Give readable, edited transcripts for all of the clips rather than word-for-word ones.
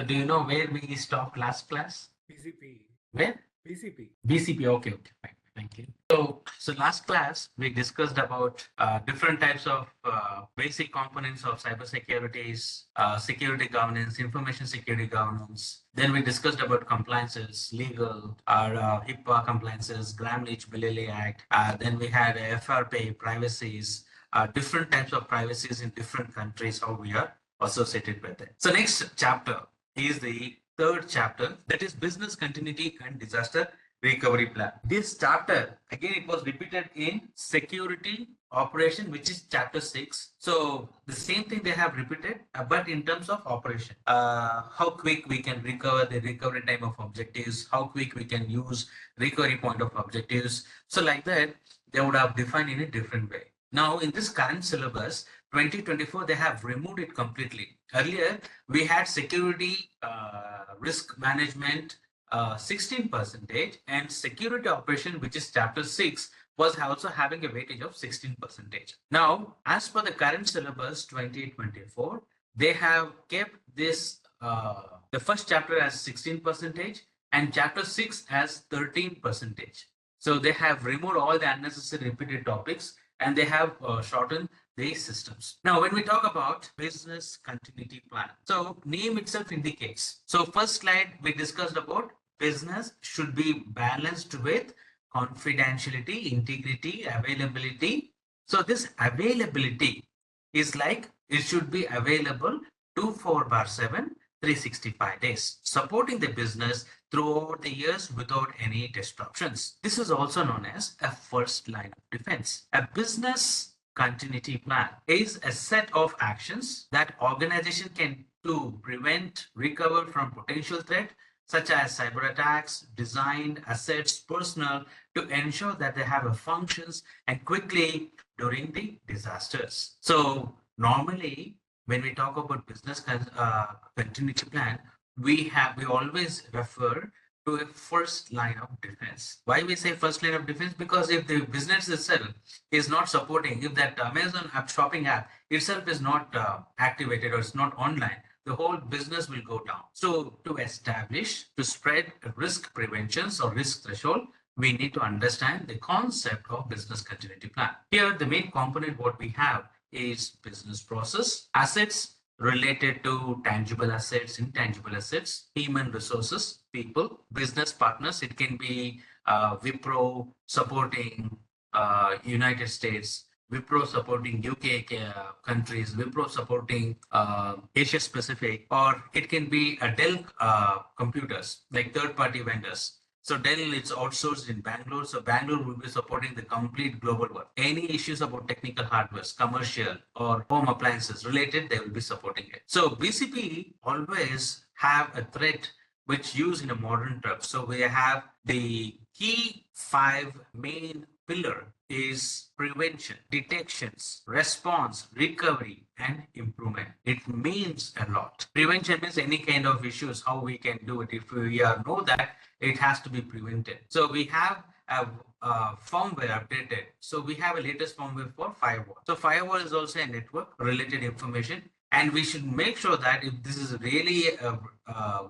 do you know where we stopped last class? BCP. Where? BCP. BCP. Okay, okay, fine. Thank you. So last class we discussed about different types of basic components of cybersecurities, security governance, information security governance. Then we discussed about compliances, legal, our HIPAA compliances, Gramm-Leach-Bliley Act. Then we had FRP, privacies, different types of privacies in different countries, how we are associated with it. So next chapter is the third chapter, that is business continuity and disaster recovery plan. This chapter, again, it was repeated in security operation, which is chapter 6. So the same thing they have repeated, but in terms of operation, how quick we can recover the recovery time of objectives, how quick we can use recovery point of objectives. So like that, they would have defined in a different way. Now in this current syllabus, 2024, they have removed it completely. Earlier, we had security risk management 16% and security operation, which is chapter 6, was also having a weightage of 16%. Now, as per the current syllabus 2024, they have kept this the first chapter as 16% and chapter 6 as 13%. So they have removed all the unnecessary repeated topics and they have shortened these systems. Now, when we talk about business continuity plan, so name itself indicates. So first slide, we discussed about business should be balanced with confidentiality, integrity, availability. So this availability is like it should be available 24/7, 365 days, supporting the business throughout the years without any disruptions. This is also known as a first line of defense. A business continuity plan is a set of actions that organization can do prevent, recover from potential threat such as cyber attacks, design, assets, personnel, to ensure that they have a functions and quickly during the disasters. So normally, when we talk about business continuity plan, we always refer to a first line of defense. Why we say first line of defense? Because if the business itself is not supporting, if that Amazon app shopping app itself is not activated or it's not online, the whole business will go down. So to spread risk preventions or risk threshold, we need to understand the concept of business continuity plan. Here, the main component what we have is business process, assets related to tangible assets, intangible assets, human resources, people, business partners. It can be Wipro supporting United States, Wipro supporting UK countries, Wipro supporting Asia Pacific, or it can be a Dell computers, like third-party vendors. So Dell is outsourced in Bangalore. So Bangalore will be supporting the complete global work. Any issues about technical hardware, commercial or home appliances related, they will be supporting it. So BCP always have a threat which used in a modern truck. So we have the key 5 main pillar is prevention, detections, response, recovery, and improvement. It means a lot. Prevention means any kind of issues, how we can do it. If we know that, it has to be prevented. So we have a firmware updated. So we have a latest firmware for firewall. So firewall is also a network related information. And we should make sure that if this is really a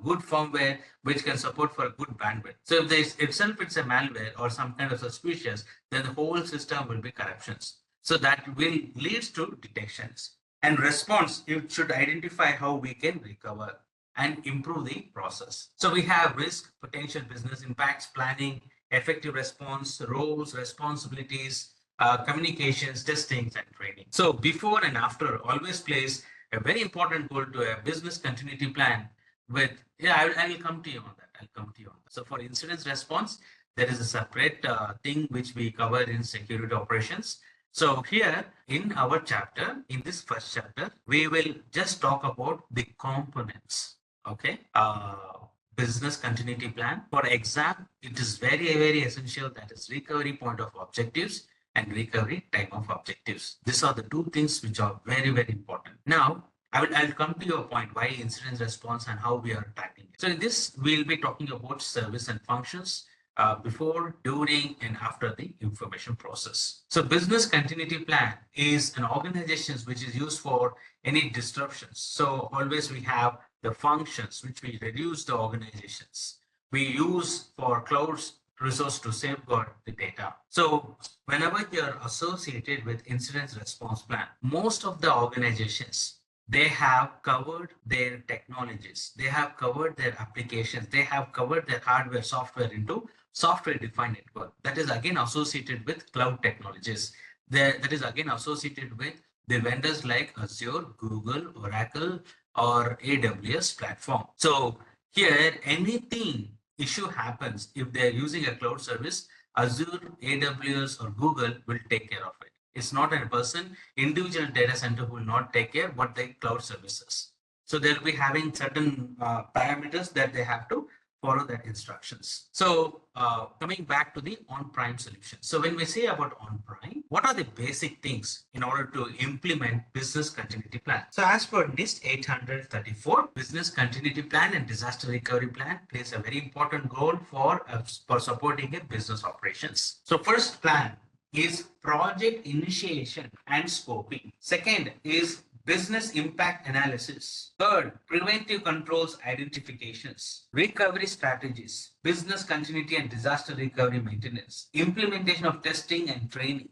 good firmware which can support for a good bandwidth. So if this itself it's a malware or some kind of suspicious, then the whole system will be corruptions. So that will leads to detections. And response, it should identify how we can recover and improve the process. So we have risk, potential business impacts, planning, effective response, roles, responsibilities, communications, testings, and training. So before and after always plays a very important role to a business continuity plan with, I will come to you on that. So for incident response, there is a separate thing which we cover in security operations. So here in our chapter, in this first chapter, we will just talk about the components. Okay. Business continuity plan. For exam, it is very, very essential. That is recovery point of objectives and recovery time of objectives. These are the two things which are very, very important. Now, I'll come to your point, why incident response and how we are tracking it. So in this, we'll be talking about service and functions before, during, and after the information process. So business continuity plan is an organization which is used for any disruptions. So always we have the functions which we reduce the organizations, we use for clouds resource to safeguard the data. So whenever you're associated with incident response plan, most of the organizations, they have covered their technologies, they have covered their applications, they have covered their hardware, software into software-defined network. That is again associated with cloud technologies. That is again associated with the vendors like Azure, Google, Oracle, or AWS platform. So here, anything issue happens if they're using a cloud service, Azure, AWS, or Google will take care of it. It's not a person, individual data center will not take care what the cloud services. So they'll be having certain parameters that they have to follow that instructions. So coming back to the on-prem solution. So when we say about on-prem, what are the basic things in order to implement business continuity plan? So as per NIST 834, business continuity plan and disaster recovery plan plays a very important role for supporting a business operations. So first plan is project initiation and scoping. Second is business impact analysis. Third, preventive controls identifications, recovery strategies, business continuity and disaster recovery maintenance, implementation of testing and training,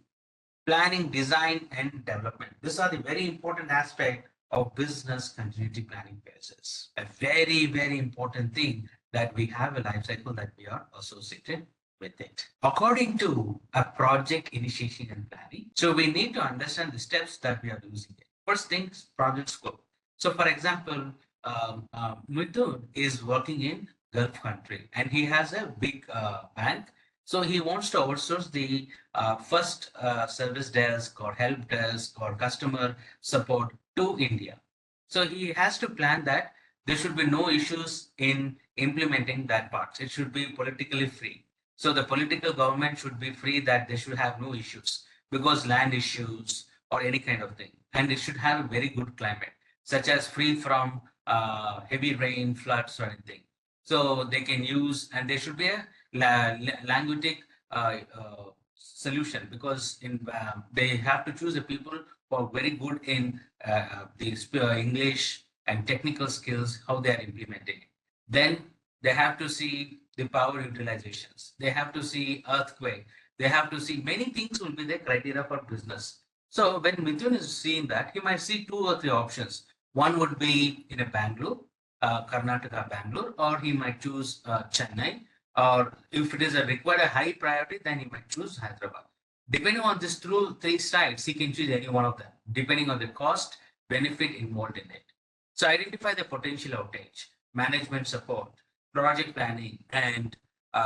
planning, design, and development. These are the very important aspect of business continuity planning phases. A very, very important thing that we have a life cycle that we are associated with it. According to a project initiation and planning, so we need to understand the steps that we are using it. First thing is project scope. So for example, Mithun is working in Gulf country and he has a big bank. So he wants to outsource the first service desk or help desk or customer support to India. So he has to plan that there should be no issues in implementing that part. It should be politically free. So the political government should be free that they should have no issues because land issues or any kind of thing. And it should have a very good climate, such as free from heavy rain, floods or anything. So they can use, and there should be a linguistic solution because they have to choose the people who are very good in the English and technical skills, how they are implementing it. Then they have to see the power utilizations. They have to see earthquake. They have to see many things will be the criteria for business. So when Mithun is seeing that, he might see 2 or 3 options. One would be in a Bangalore, Karnataka, Bangalore, or he might choose Chennai, or if it is a required a high priority, then he might choose Hyderabad. Depending on these 3 sites, he can choose any one of them, depending on the cost, benefit involved in it. So identify the potential outage, management support, project planning, and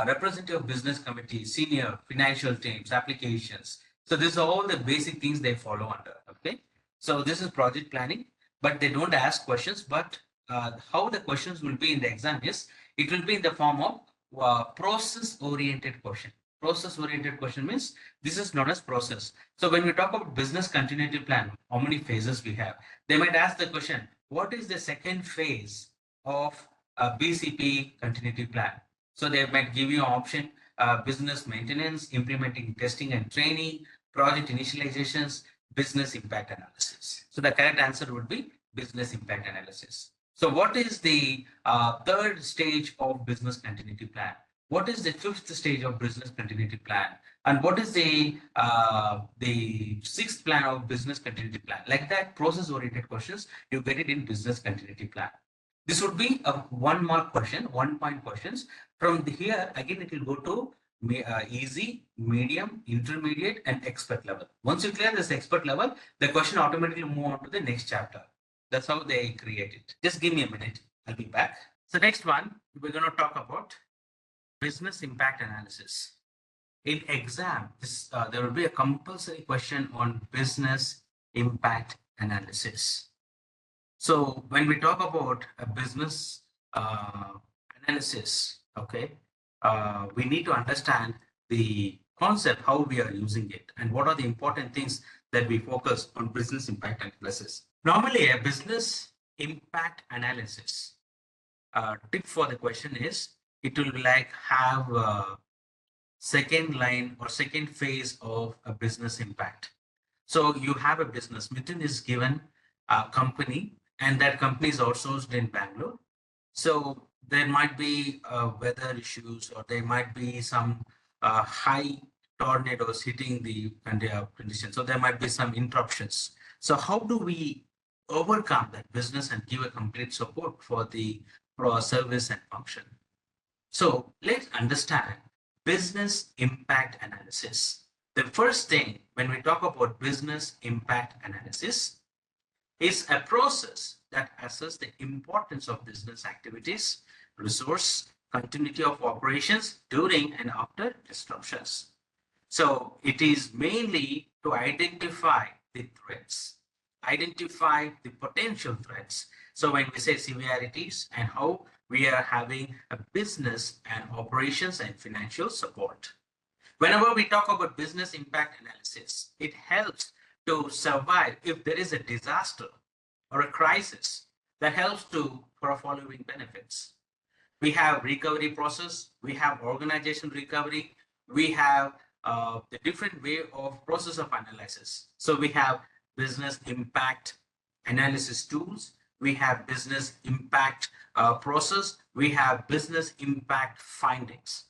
representative business committee, senior financial teams, applications. So these are all the basic things they follow under. Okay. So this is project planning, but they don't ask questions. But how the questions will be in the exam is it will be in the form of process-oriented question. Process-oriented question means this is known as process. So when we talk about business continuity plan, how many phases we have? They might ask the question, what is the second phase of a BCP continuity plan? So they might give you an option, business maintenance, implementing testing and training, project initializations, business impact analysis. So the correct answer would be business impact analysis. So what is the third stage of business continuity plan? What is the 5th stage of business continuity plan? And what is the 6th plan of business continuity plan? Like that, process-oriented questions, you get it in business continuity plan. This would be a 1-mark question, 1-point questions. From here, again, it will go to easy, medium, intermediate, and expert level. Once you clear this expert level, the question automatically move on to the next chapter. That's how they create it. Just give me a minute. I'll be back. So next one, we're going to talk about business impact analysis. In exam, there will be a compulsory question on business impact analysis. So when we talk about a business analysis, okay, we need to understand the concept, how we are using it, and what are the important things that we focus on business impact analysis. Normally, a business impact analysis tip for the question is it will like have a second line or second phase of a business impact. So you have a business. Mithun is given a company and that company is outsourced in Bangalore. So there might be weather issues, or there might be some high tornadoes hitting the condition. So there might be some interruptions. So how do we overcome that business and give a complete support for the service and function? So let's understand business impact analysis. The first thing when we talk about business impact analysis is a process that assesses the importance of business activities, resource, continuity of operations during and after disruptions. So it is mainly to identify the threats, identify the potential threats. So when we say severities and how we are having a business and operations and financial support. Whenever we talk about business impact analysis, it helps to survive if there is a disaster or a crisis. That helps to for following benefits. We have recovery process, we have organization recovery, we have the different way of process of analysis. So we have business impact analysis tools, we have business impact process, we have business impact findings.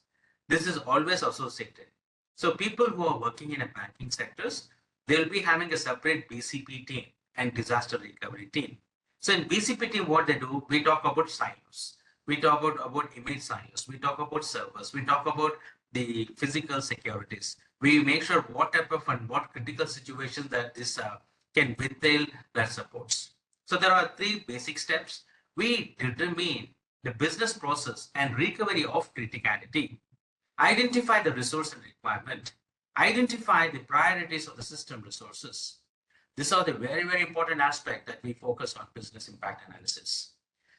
This is always associated. So people who are working in a banking sectors, they'll be having a separate BCP team and disaster recovery team. So in BCP team, what they do, we talk about silos. We talk about image silos. We talk about servers. We talk about the physical securities. We make sure what type of and what critical situations that this can withhold that supports. So there are three basic steps. We determine the business process and recovery of criticality. Identify the resource and requirement. Identify the priorities of the system resources. These are the very, very important aspect that we focus on business impact analysis.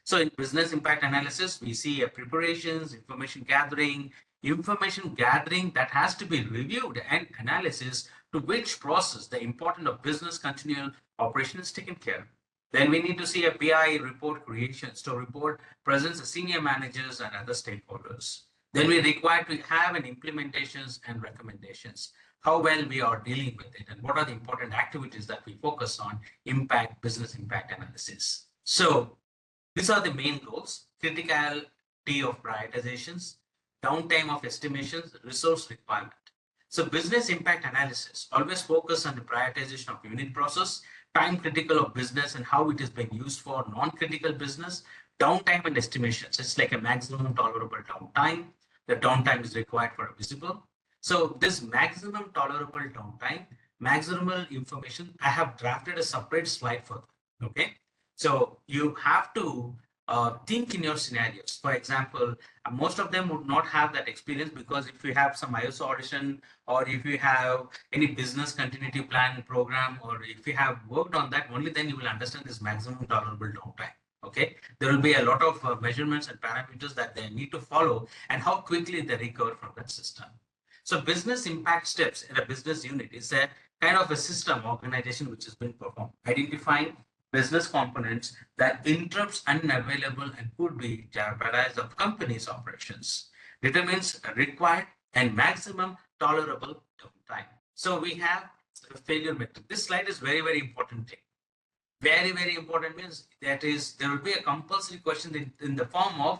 So in business impact analysis, we see preparations, information gathering that has to be reviewed and analysis to which process the important of business continual operation is taken care of. Then we need to see a PI report creations to report presence of senior managers and other stakeholders. Then we require to have an implementations and recommendations, how well we are dealing with it and what are the important activities that we focus on business impact analysis. So these are the main goals: criticality of prioritizations, downtime of estimations, resource requirement. So business impact analysis always focus on the prioritization of unit process, time critical of business and how it is being used for non-critical business, downtime and estimations. It's like a maximum tolerable downtime. The downtime is required for a visible. So this maximum tolerable downtime, maximal information, I have drafted a separate slide for that. Okay. So you have to think in your scenarios. For example, most of them would not have that experience because if you have some ISO audition or if you have any business continuity plan program or if you have worked on that, only then you will understand this maximum tolerable downtime. Okay, there will be a lot of measurements and parameters that they need to follow and how quickly they recover from that system. So business impact steps in a business unit is a kind of a system organization which has been performed, identifying business components that interrupts unavailable and could be jeopardize of company's operations, determines required and maximum tolerable downtime. So we have a failure metric. This slide is very, very important thing. Very, very important means that is there will be a compulsory question in the form of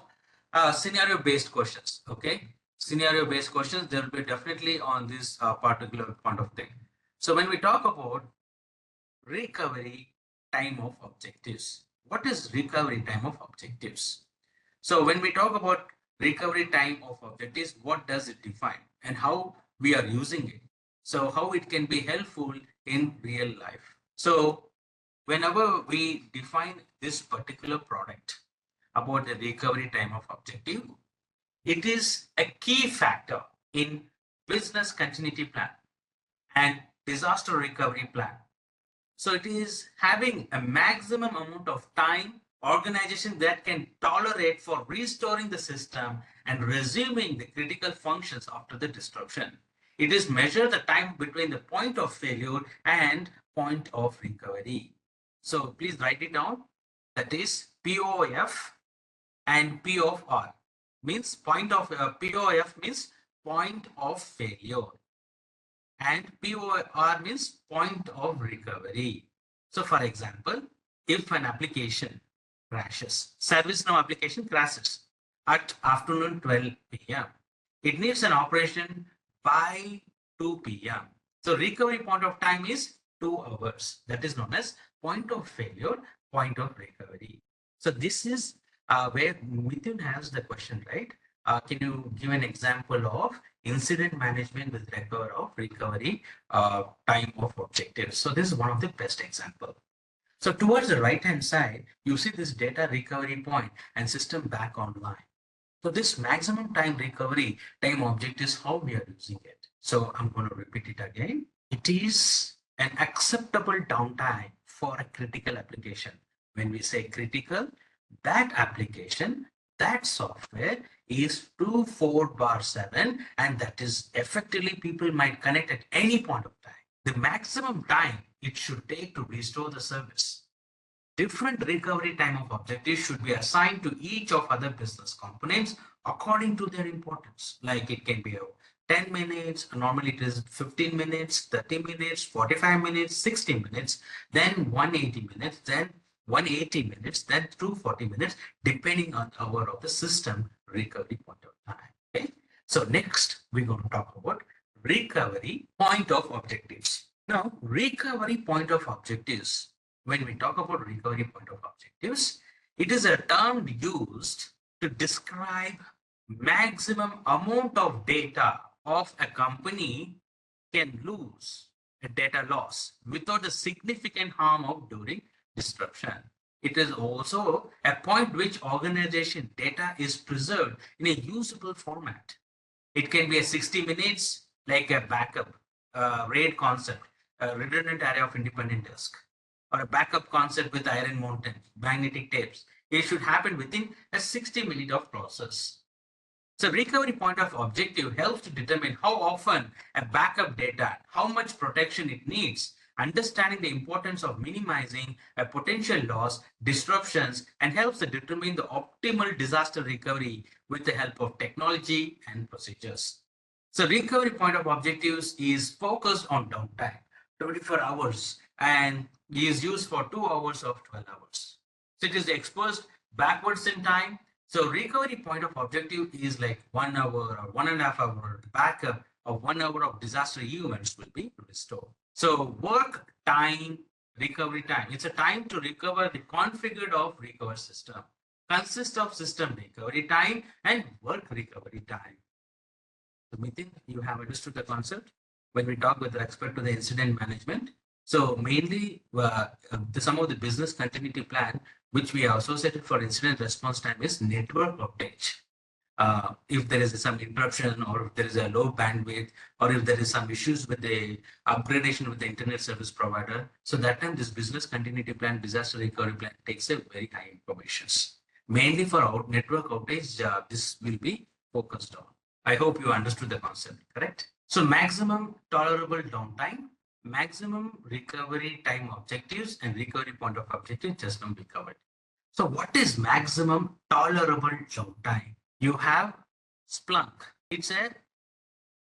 scenario-based questions. Okay, scenario-based questions there will be definitely on this particular point of thing. So when we talk about recovery time of objectives, what is recovery time of objectives? So when we talk about recovery time of objectives, what does it define and how we are using it? So how it can be helpful in real life. So whenever we define this particular product about the recovery time of objective, it is a key factor in business continuity plan and disaster recovery plan. So it is having a maximum amount of time organization that can tolerate for restoring the system and resuming the critical functions after the disruption. It is measure the time between the point of failure and point of recovery. So please write it down. That is POF and P of R means point of POF means point of failure and POR means point of recovery. So for example, if an application crashes, ServiceNow application crashes at afternoon 12 p.m. It needs an operation by 2 p.m. So recovery point of time is 2 hours. That is known as point of failure, point of recovery. So this is where Mithun has the question, right? Can you give an example of incident management with recovery time of objectives? So this is one of the best example. So towards the right hand side, you see this data recovery point and system back online. So this maximum time recovery time object is how we are using it. So I'm going to repeat it again. It is an acceptable downtime for a critical application. When we say critical, that application, that software is 24/7, and that is effectively people might connect at any point of time. The maximum time it should take to restore the service. Different recovery time of objectives should be assigned to each of other business components according to their importance. Like it can be 10 minutes, normally it is 15 minutes, 30 minutes, 45 minutes, 60 minutes, then 180 minutes, then 180 minutes, then 240 minutes, depending on the hour of the system recovery point of time. Okay. So next, we're going to talk about recovery point of objectives. Now, recovery point of objectives, when we talk about recovery point of objectives, it is a term used to describe maximum amount of data of a company can lose a data loss without a significant harm of during disruption. It is also a point which organization data is preserved in a usable format. It can be a 60 minutes like a backup, RAID concept, a redundant array of independent disk, or a backup concept with iron mountain, magnetic tapes. It should happen within a 60 minute of process. So recovery point of objective helps to determine how often a backup data, how much protection it needs, understanding the importance of minimizing a potential loss, disruptions, and helps to determine the optimal disaster recovery with the help of technology and procedures. So recovery point of objectives is focused on downtime, 24 hours, and is used for 2 hours of 12 hours. So it is exposed backwards in time. So recovery point of objective is like 1 hour or 1.5 hour backup of 1 hour of disaster events will be restored. So work time, recovery time. It's a time to recover the configured of recover system. Consists of system recovery time and work recovery time. So Mithun, you have understood the concept when we talk with respect to the incident management. So mainly some of the business continuity plan which we are associated for incident response time is network update. If there is some interruption or if there is a low bandwidth or if there is some issues with the upgradation with the internet service provider. So that time this business continuity plan, disaster recovery plan takes a very high information. Mainly for network outage, this will be focused on. I hope you understood the concept, correct? So maximum tolerable downtime, maximum recovery time objectives, and recovery point of objective just now we covered. So what is maximum tolerable downtime? You have Splunk. It's a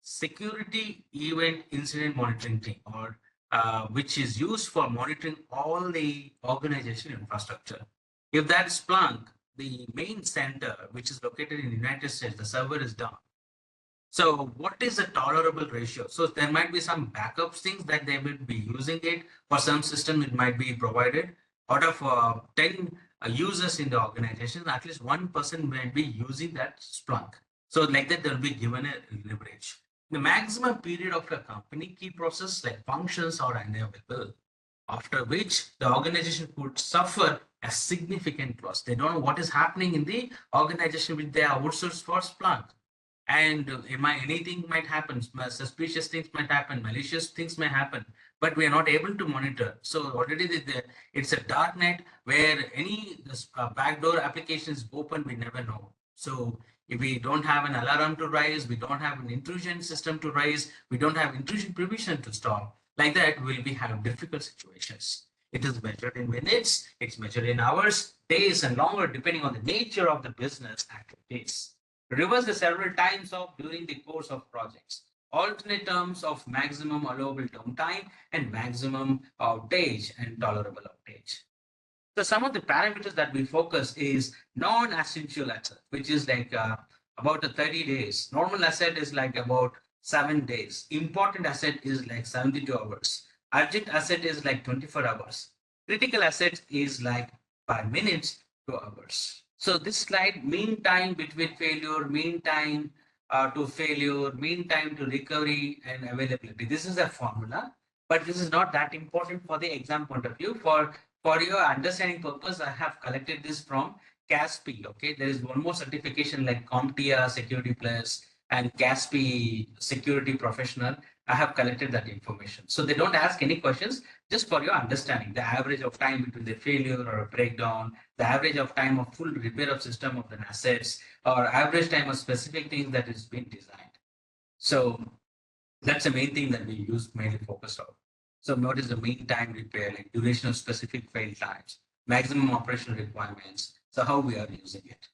security event incident monitoring team, or which is used for monitoring all the organization infrastructure. If that Splunk, the main center, which is located in the United States, the server is down. So what is the tolerable ratio? So there might be some backup things that they will be using it. For some system, it might be provided. Out of 10 users in the organization, at least one person might be using that Splunk. So like that, they'll be given a leverage. The maximum period of a company key process like functions are unavailable, after which the organization could suffer a significant loss. They don't know what is happening in the organization with their outsourced for Splunk. And anything might happen, suspicious things might happen, malicious things may happen, but we are not able to monitor. So already it's a dark net where any backdoor applications open, we never know. So if we don't have an alarm to rise, we don't have an intrusion system to rise, we don't have intrusion prevention to stop, like that will be have difficult situations. It is measured in minutes, it's measured in hours, days, and longer, depending on the nature of the business activities. Reverse the several times of during the course of projects. Alternate terms of maximum allowable downtime and maximum outage and tolerable outage. So some of the parameters that we focus is non-essential asset, which is like about 30 days. Normal asset is like about 7 days. Important asset is like 72 hours. Urgent asset is like 24 hours. Critical asset is like 5 minutes to hours. So this slide, mean time between failure, mean time to failure, mean time to recovery and availability. This is a formula, but this is not that important for the exam point of view. For your understanding purpose, I have collected this from Cissp. Okay, there is one more certification like CompTIA Security Plus and Cissp Security Professional. I have collected that information. So they don't ask any questions, just for your understanding. The average of time between the failure or a breakdown, the average of time of full repair of system of the assets, or average time of specific things that is being designed. So that's the main thing that we use mainly focused on. So what is the mean time repair, like duration of specific fail times, maximum operational requirements. So how we are using it.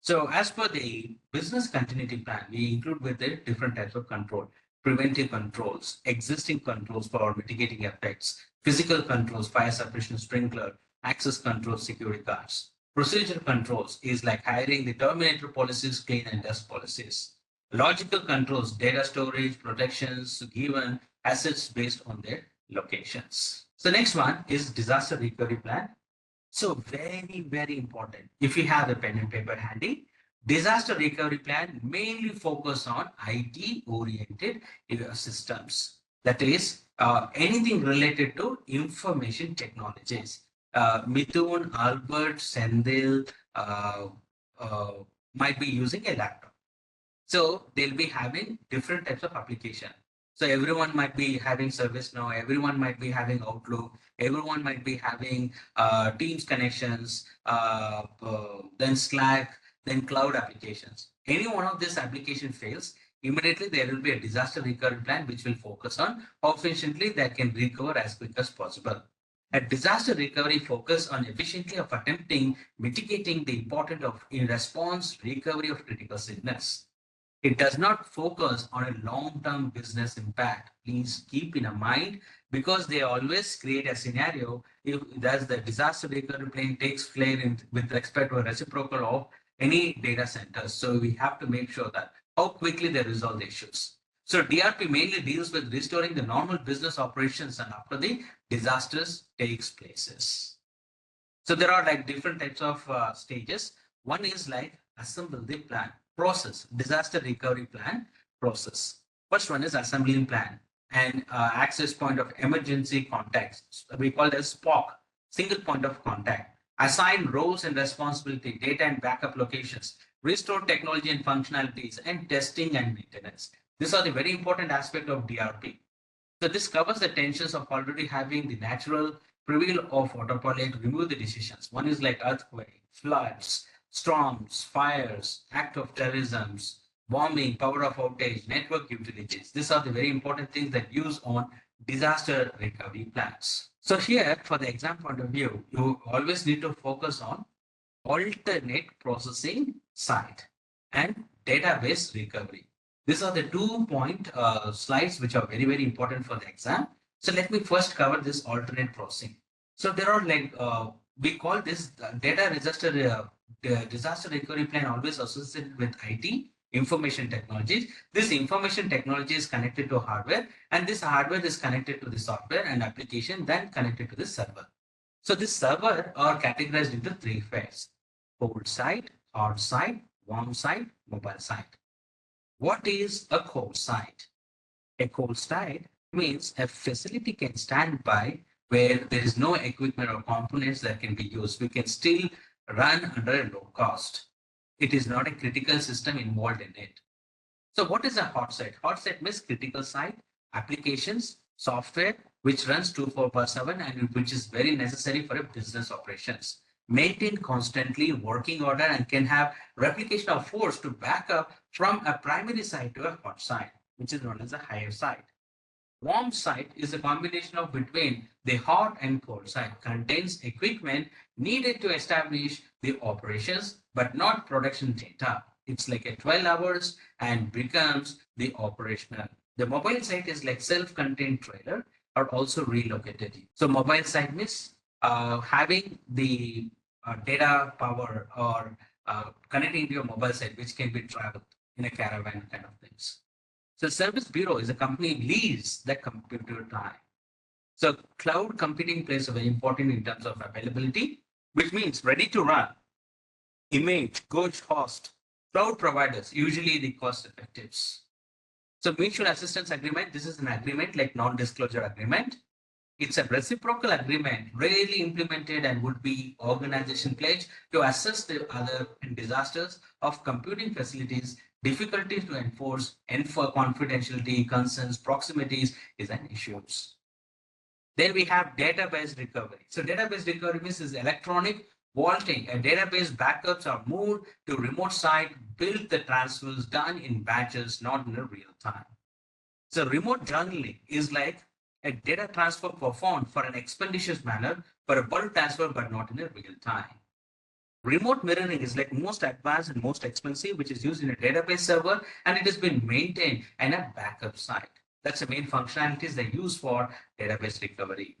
So as per the business continuity plan, we include with it different types of control, preventive controls, existing controls for mitigating effects, physical controls, fire suppression, sprinkler, access controls, security guards. Procedural controls is like hiring the terminator policies, clean and dust policies. Logical controls, data storage, protections given assets based on their locations. So next one is disaster recovery plan. So very, very important. If you have a pen and paper handy, disaster recovery plan mainly focus on IT oriented systems. That is anything related to information technologies. Mithun, Albert, Sendil might be using a laptop. So they'll be having different types of application. So everyone might be having ServiceNow, everyone might be having Outlook, everyone might be having Teams connections, then Slack, then cloud applications. Any one of these application fails, immediately there will be a disaster recovery plan which will focus on how efficiently they can recover as quick as possible. A disaster recovery focus on efficiently of attempting mitigating the importance of in response recovery of critical sickness. It does not focus on a long-term business impact. Please keep in mind, because they always create a scenario if that's the disaster recovery plan takes place with respect to a reciprocal of any data centers. So we have to make sure that how quickly they resolve the issues. So DRP mainly deals with restoring the normal business operations and after the disasters takes places. So there are like different types of stages. One is like assemble the plan. Process, disaster recovery plan process. First one is assembling plan and access point of emergency contacts. We call it as SPOC, single point of contact. Assign roles and responsibility, data and backup locations, restore technology and functionalities, and testing and maintenance. These are the very important aspect of DRP. So this covers the tensions of already having the natural prevail of autopilot, remove the decisions. One is like earthquake, floods, storms, fires, act of terrorism, bombing, power of outage, network utilities. These are the very important things that use on disaster recovery plans. So here, for the exam point of view, you always need to focus on alternate processing side and database recovery. These are the 2-point slides which are very, very important for the exam. So let me first cover this alternate processing. So there are like, we call this data disaster recovery plan always associated with IT, information technologies. This information technology is connected to hardware, and this hardware is connected to the software and application, then connected to the server. So this server are categorized into 3 phases: cold side, hot side, warm side, mobile side. What is a cold side? A cold side means a facility can stand by where there is no equipment or components that can be used. We can still run under a low cost. It is not a critical system involved in it. So what is a hot site? Hot site means critical site, applications, software, which runs 24/7 and which is very necessary for a business operations. Maintained constantly, working order, and can have replication of force to back up from a primary site to a hot site, which is known as a higher site. Warm site is a combination of between the hot and cold site, contains equipment needed to establish the operations, but not production data. It's like a 12 hours and becomes the operational. The mobile site is like self-contained trailer are also relocated. So mobile site means having the data power or connecting to your mobile site, which can be traveled in a caravan kind of things. So service bureau is a company leads that computer time. So cloud computing plays a very important in terms of availability, which means ready to run, image, coach, host, cloud providers, usually the cost effectives. So mutual assistance agreement, this is an agreement like non-disclosure agreement. It's a reciprocal agreement, rarely implemented and would be organization pledge to assess the other disasters of computing facilities, difficulties to enforce confidentiality, concerns, proximities is an issue. Then we have database recovery. So database recovery means is electronic vaulting. A database backups are moved to remote site, build the transfers done in batches, not in a real time. So remote journaling is like a data transfer performed for an expeditious manner for a bulk transfer, but not in a real time. Remote mirroring is like most advanced and most expensive, which is used in a database server, and it has been maintained in a backup site. That's the main functionalities they use for database recovery.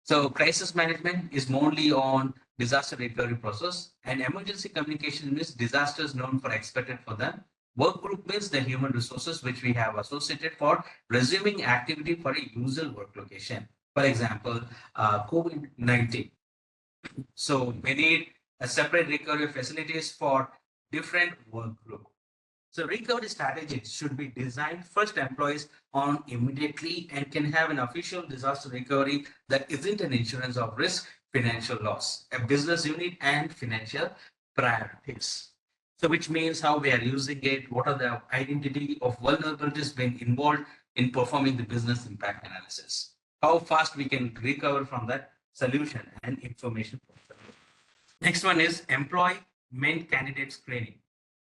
So crisis management is mainly on disaster recovery process, and emergency communication is disasters known for expected for them. Work group means the human resources which we have associated for resuming activity for a usual work location. For example, COVID-19. So we need a separate recovery facilities for different work group. So recovery strategies should be designed first employees on immediately and can have an official disaster recovery that isn't an insurance of risk, financial loss, a business unit and financial priorities. So which means how we are using it, what are the identity of vulnerabilities being involved in performing the business impact analysis, how fast we can recover from that solution and information. Next one is employment candidate screening.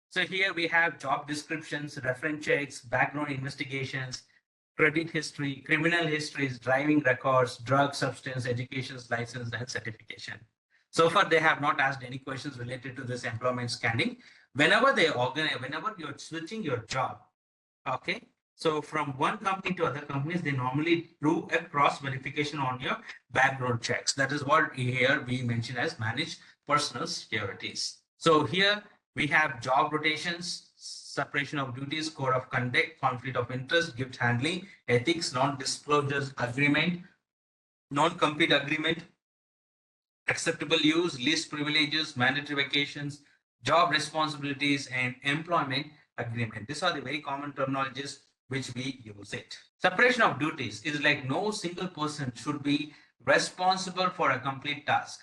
So here we have job descriptions, reference checks, background investigations, credit history, criminal histories, driving records, drug, substance, education, license, and certification. So far, they have not asked any questions related to this employment scanning. Whenever you're switching your job, okay, so from one company to other companies, they normally do a cross verification on your background checks. That is what here we mention as managed personal securities. So here we have job rotations, separation of duties, code of conduct, conflict of interest, gift handling, ethics, non-disclosure agreement, non-compete agreement, acceptable use, least privileges, mandatory vacations, job responsibilities, and employment agreement. These are the very common terminologies which we use it. Separation of duties is like no single person should be responsible for a complete task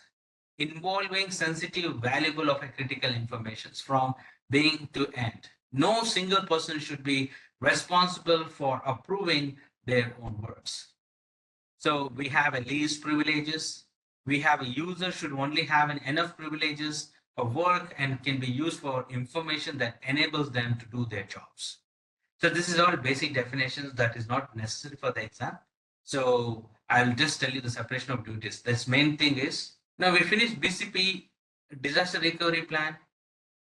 involving sensitive, valuable of a critical information from beginning to end. No single person should be responsible for approving their own works. So we have a least privileges. We have a user should only have enough privileges for work and can be used for information that enables them to do their jobs. So this is all basic definitions that is not necessary for the exam. So I'll just tell you the separation of duties. This main thing is, now we finished BCP, disaster recovery plan.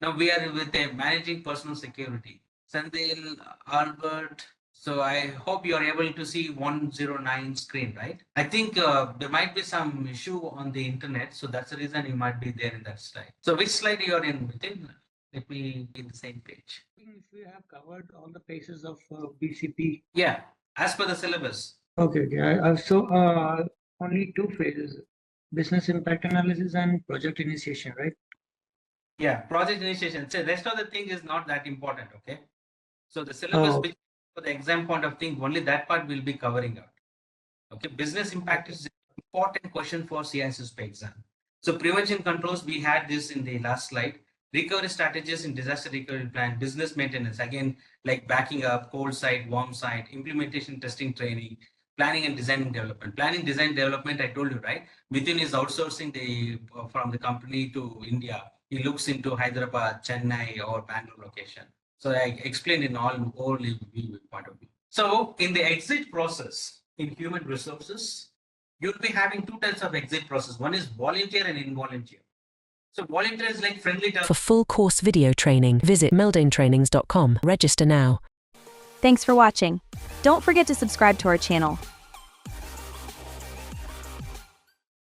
Now we are with a managing personal security. Sandil, Albert. So I hope you are able to see 109 screen, right? I think there might be some issue on the internet. So that's the reason you might be there in that slide. So which slide you are in within? Let me be in the same page. If we have covered all the phases of BCP. Yeah, as per the syllabus. Okay. So only two phases, business impact analysis and project initiation, right? Yeah, project initiation. So rest of the thing is not that important, okay? So the syllabus for the exam point of thing, only that part will be covering out. Okay, business impact is an important question for Cissp exam. So prevention controls, we had this in the last slide. Recovery strategies in disaster recovery plan, business maintenance, again, like backing up, cold site, warm site, implementation, testing, training, planning and design development. Planning, design, development, I told you, right? Within is outsourcing from the company to India. He looks into Hyderabad, Chennai, or Bangalore location. So I explained in all point of view. So in the exit process in human resources, you'll be having two types of exit process. One is volunteer and involunteer. So volunteer is like friendly. For full course video training, visit MildainTrainings.com. Register now. Thanks for watching. Don't forget to subscribe to our channel.